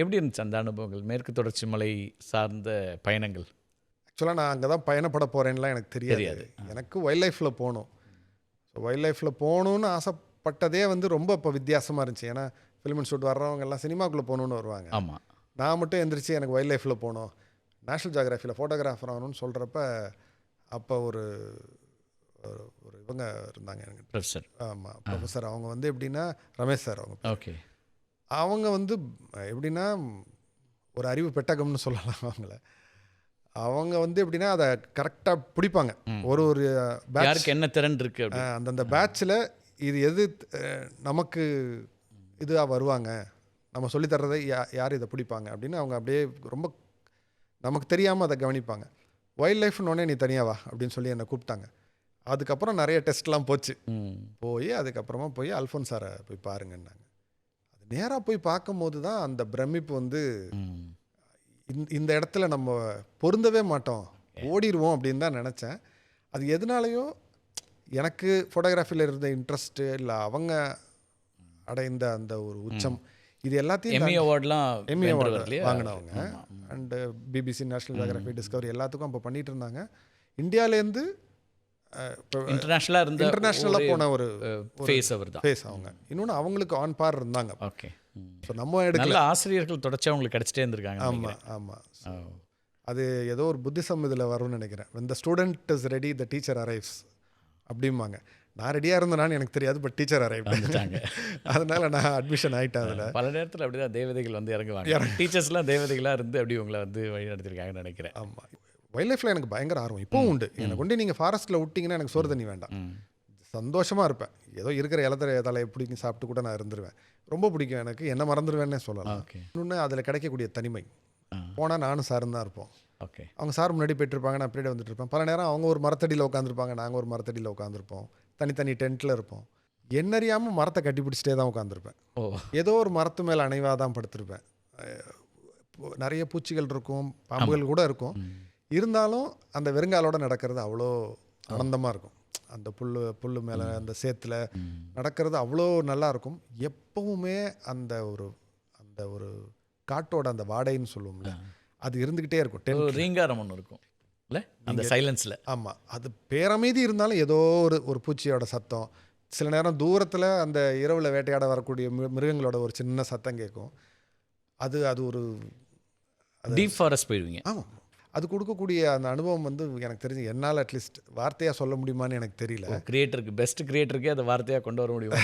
எப்படி இருந்துச்சு அந்த அனுபவங்கள்? மேற்கு தொடர்ச்சி மலை சார்ந்த பயணங்கள்? ஆக்சுவலாக நான் அங்கே தான் பயணப்பட போகிறேன்லாம் எனக்கு தெரியாது. தெரியாது. எனக்கு வைல்ட் லைஃப்பில் போகணும். ஸோ வைல்ட் லைஃப்பில் போகணுன்னு ஆசைப்பட்டதே வந்து ரொம்ப இப்போ வித்தியாசமாக இருந்துச்சு. ஏன்னா ஃபிலிம் இன்ஸ்டியூட் வர்றவங்க எல்லாம் சினிமாக்குள்ளே போகணுன்னு வருவாங்க. ஆமாம். நான் மட்டும் எந்திரிச்சு எனக்கு வைல்ட் லைஃப்பில் போகணும், நேஷ்னல் ஜியோகிராஃபியில் ஃபோட்டோகிராஃபர் ஆகணும்னு சொல்கிறப்ப அப்போ ஒரு ஒரு இவங்க இருந்தாங்க எனக்கு. ப்ரொஃபஸர். ஆமாம், ப்ரொஃபஸர். அவங்க வந்து எப்படின்னா ரமேஷ் சார். ஓகே. அவங்க வந்து எப்படின்னா ஒரு அறிவு பெட்டகம்னு சொல்லலாம் அவங்கள. அவங்க வந்து எப்படின்னா அதை கரெக்டாக பிடிப்பாங்க. ஒரு பேட்ச் யாருக்கு என்ன திறன் இருக்குது அப்படி. அந்தந்த பேட்சில் இது எது நமக்கு இதாக வருவாங்க, நம்ம சொல்லித்தர்றதை யார் இதை பிடிப்பாங்க அப்படின்னு அவங்க அப்படியே ரொம்ப நமக்கு தெரியாமல் அதை கவனிப்பாங்க. வைல்ட் லைஃப்னோடனே நீ தனியாக வா அப்படின்னு சொல்லி என்னை கூப்பிட்டாங்க. அதுக்கப்புறம் நிறைய டெஸ்ட்லாம் போச்சு. போய் அதுக்கப்புறமா போய் அல்ஃபோன்ஸ் சாரை போய் பாருங்கன்னாங்க. அது நேராக போய் பார்க்கும்போது தான் அந்த பிரமிப்பு வந்து இந்த இடத்துல நம்ம பொருந்தவே மாட்டோம், ஓடிடுவோம் அப்படின்னு தான் நினச்சேன். அது எதனாலையோ எனக்கு ஃபோட்டோகிராஃபியில் இருந்த இன்ட்ரெஸ்ட்டு இல்லை அவங்க அடைந்த அந்த ஒரு உச்சம், இது எல்லாத்தையும் எம்மி அவார்ட்லாம் எம்மி அவார்டு வாங்கினவங்க. And BBC, national geography, Discovery எல்லாத்துக்கும் அப்போ பண்ணிகிட்டு இருந்தாங்க. இந்தியாவிலேருந்து இன்டர்நேஷ்னலாக போன ஒரு ஃபேஸ் அவர் தான். ஃபேஸ் அவங்க. இன்னொன்று அவங்களுக்கு ஆன் பார் இருந்தாங்க. ஓகே. ஸோ நம்ம எடுக்கல. நல்ல ஆசிரியர்கள் தொடர்ச்சி அவங்களுக்கு கிடச்சிட்டே இருந்திருக்காங்க. ஆமாம் ஆமாம். அது ஏதோ ஒரு புத்திசம் இதில் வரும்னு நினைக்கிறேன். when the student is ready the teacher arrives அப்படிம்பாங்க. நான் ரெடியாக இருந்தேனான்னு எனக்கு தெரியாது, பட் டீச்சர் அரைவ் வந்துட்டாங்க. அதனால் நான் அட்மிஷன் ஆகிட்டேன். அதில் பல நேரத்தில் அப்படி தான் தேவதைகள் வந்து இறங்குவாங்க. டீச்சர்ஸ்லாம் தேவதைகளாக இருந்து அப்படி உங்களை வந்து வழி நடத்திருக்காங்கன்னு நினைக்கிறேன். ஆமாம். வைல்ட் லைஃப்பில் எனக்கு பயங்கர ஆர்வம் இப்போவும் உண்டு. எனக்கு கொண்டு நீங்கள் ஃபாரஸ்ட்டில் விட்டிங்கன்னா எனக்கு சோறு தண்ணி வேண்டாம், சந்தோஷமாக இருப்பேன். ஏதோ இருக்கிற தலையை பிடிக்கும் சாப்பிட்டு கூட நான் இருந்துருவேன். ரொம்ப பிடிக்கும் எனக்கு, என்ன மறந்துடுவேன்னே சொல்லலாம். இன்னொன்று அதில் கிடைக்கக்கூடிய தனிமை. போனால் நானும் சாரும் தான் இருப்போம். ஓகே. அவங்க சார் முன்னாடி போய்ட்டுருப்பாங்க, நான் அப்படியே வந்துட்டு இருப்பேன். பல நேரம் அவங்க ஒரு மரத்தடியில் உட்காந்துருப்பாங்க, நாங்கள் ஒரு மரத்தடியில் உட்காந்துருப்போம். தனித்தனி டென்ட்டில் இருப்போம். என்னறியாமல் மரத்தை கட்டி பிடிச்சிட்டே தான் உட்காந்துருப்பேன். ஏதோ ஒரு மரத்து மேலே அணைவாக தான் படுத்திருப்பேன். நிறைய பூச்சிகள் இருக்கும், பாம்புகள் கூட இருக்கும். இருந்தாலும் அந்த வெறுங்காலோடு நடக்கிறது அவ்வளோ ஆனந்தமாக இருக்கும். அந்த புல் மேலே அந்த சேத்துல நடக்கிறது அவ்வளோ நல்லாயிருக்கும். எப்பவுமே அந்த ஒரு காட்டோட அந்த வாடைன்னு சொல்லுவோம்ல, அது இருந்துக்கிட்டே இருக்கும். ரீங்காரம் ஒன்று இருக்கும் இல்லை அந்த சைலன்ஸில். ஆமாம், அது பேரமைதி இருந்தாலும் ஏதோ ஒரு பூச்சியோட சத்தம், சில நேரம் தூரத்தில் அந்த இரவில் வேட்டையாட வரக்கூடிய மிருகங்களோட ஒரு சின்ன சத்தம் கேட்கும். அது ஒரு டீப் ஃபாரஸ்ட் போயிடுவீங்க. ஆமாம், அது கொடுக்கக்கூடிய அந்த அனுபவம் வந்து எனக்கு தெரிஞ்சு என்னால் அட்லீஸ்ட் வார்த்தையாக சொல்ல முடியுமான்னு எனக்கு தெரியல. கிரியேட்டருக்கு, பெஸ்ட் கிரியேட்டருக்கே அதை வார்த்தையாக கொண்டு வர முடியுமா?